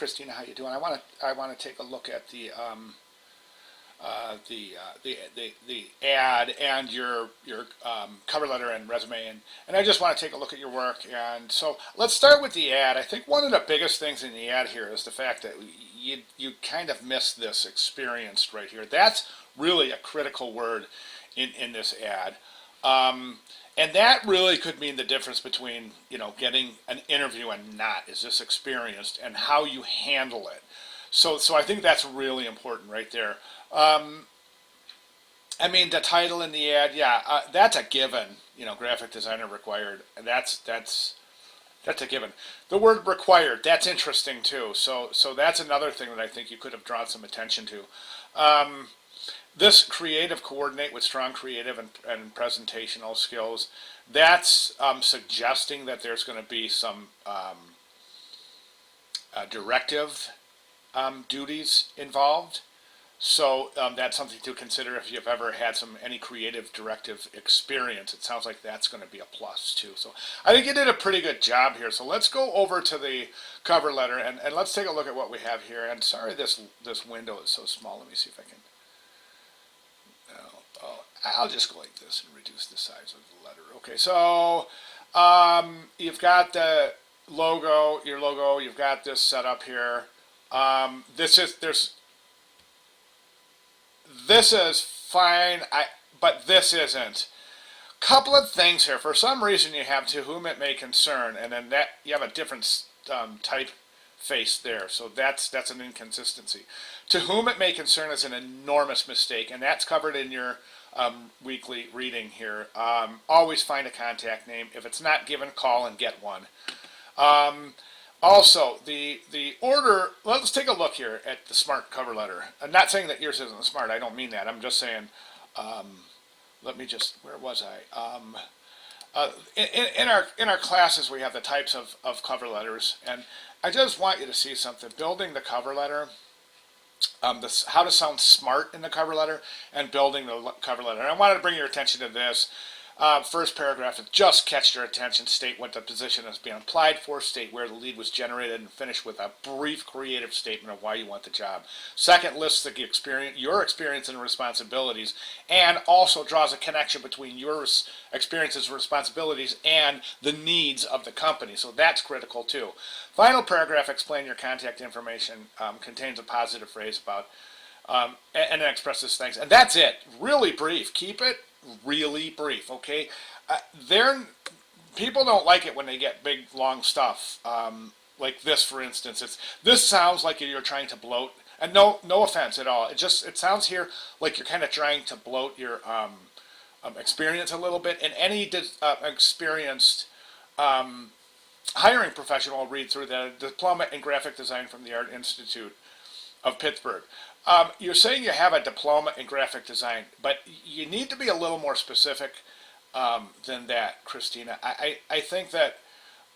Christina, how you doing? I want to take a look at the ad and your cover letter and resume, and I just want to take a look at your work. And so let's start with the ad. I think one of the biggest things in the ad here is the fact that you kind of miss this experienced right here. That's really a critical word in this ad. And that really could mean the difference between getting an interview and not. Is this experienced and how you handle it? So I think that's really important right there. Um, I mean, the title in the ad, yeah, that's a given. Graphic designer required. And that's a given. The word required, that's interesting too. So that's another thing that I think you could have drawn some attention to. Um, this creative coordinate with strong creative and presentational skills. That's suggesting that there's going to be some directive duties involved. So that's something to consider if you've ever had any creative directive experience. It sounds like that's going to be a plus too. So I think you did a pretty good job here. So let's go over to the cover letter and let's take a look at what we have here. And sorry, this window is so small. Let me see if I can. I'll just go like this and reduce the size of the letter. Okay, so you've got the logo, your logo. You've got this set up here. This is fine, but this isn't. Couple of things here. For some reason, you have to whom it may concern, and then that you have a different typeface there. So that's an inconsistency. To whom it may concern is an enormous mistake, and that's covered in your weekly reading here. Always find a contact name. If it's not given, call and get one. Um, Also, the order. Let's take a look here at the smart cover letter. I'm not saying that yours isn't smart. I don't mean that. I'm just saying. Um, Let me just. Where was I? In our classes, we have the types of cover letters, and I just want you to see something. Building the cover letter. How to sound smart in the cover letter and building the cover letter. And I wanted to bring your attention to this. First paragraph, just catch your attention, state what the position is being applied for, state where the lead was generated, and finish with a brief creative statement of why you want the job. Second, lists your experience and responsibilities, and also draws a connection between your experiences and responsibilities and the needs of the company. So that's critical too. Final paragraph, explain your contact information, contains a positive phrase about, and it expresses thanks. And that's it. Really brief. Keep it really brief, okay? They're People don't like it when they get big, long stuff like this, for instance. This sounds like you're trying to bloat, and no offense at all. It sounds here like you're kind of trying to bloat your experience a little bit. And any experienced hiring professional will read through the diploma in graphic design from the Art Institute of Pittsburgh. You're saying you have a diploma in graphic design, but you need to be a little more specific than that, Christina. I think that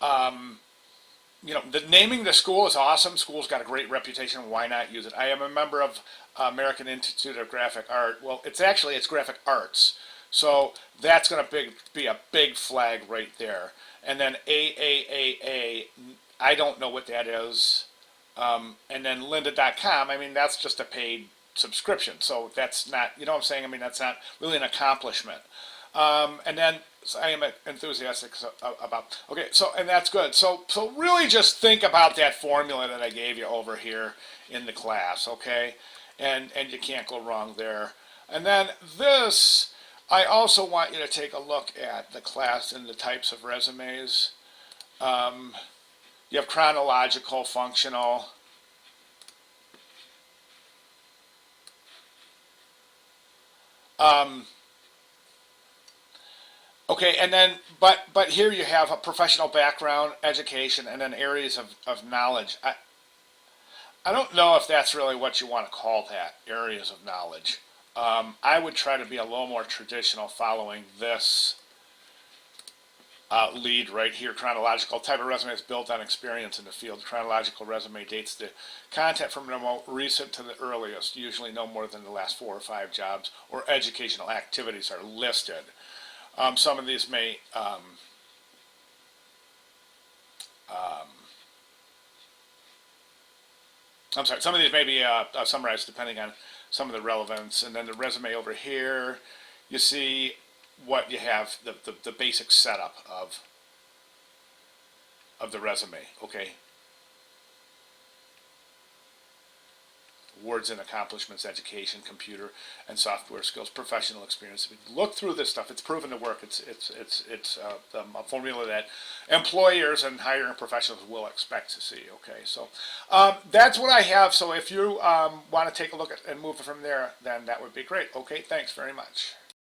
the naming the school is awesome. School's got a great reputation. Why not use it? I am a member of American Institute of Graphic Art. Well, it's graphic arts, so that's going to be a big flag right there. And then AAAA, I don't know what that is. And then lynda.com, I mean, that's just a paid subscription. So that's not, you know what I'm saying? I mean, that's not really an accomplishment. And then so I am enthusiastic about, okay, so, and that's good. So really just think about that formula that I gave you over here in the class, okay? And you can't go wrong there. And then this, I also want you to take a look at the class and the types of resumes. Um, You have chronological, functional. Um, okay, and then, but here you have a professional background, education, and then areas of knowledge. I don't know if that's really what you want to call that, areas of knowledge. I would try to be a little more traditional following this lead right here. Chronological type of resume is built on experience in the field. Chronological resume dates the content from the most recent to the earliest, usually no more than the last 4 or 5 jobs or educational activities are listed. Some of these may um, I'm sorry, some of these may be summarized depending on some of the relevance. And then the resume over here, you see what you have, the basic setup of the resume, okay? Awards and accomplishments, education, computer and software skills, professional experience. If you look through this stuff, it's proven to work. It's a formula that employers and hiring professionals will expect to see. Okay, so that's what I have. So if you want to take a look at and move from there, then that would be great. Okay, thanks very much.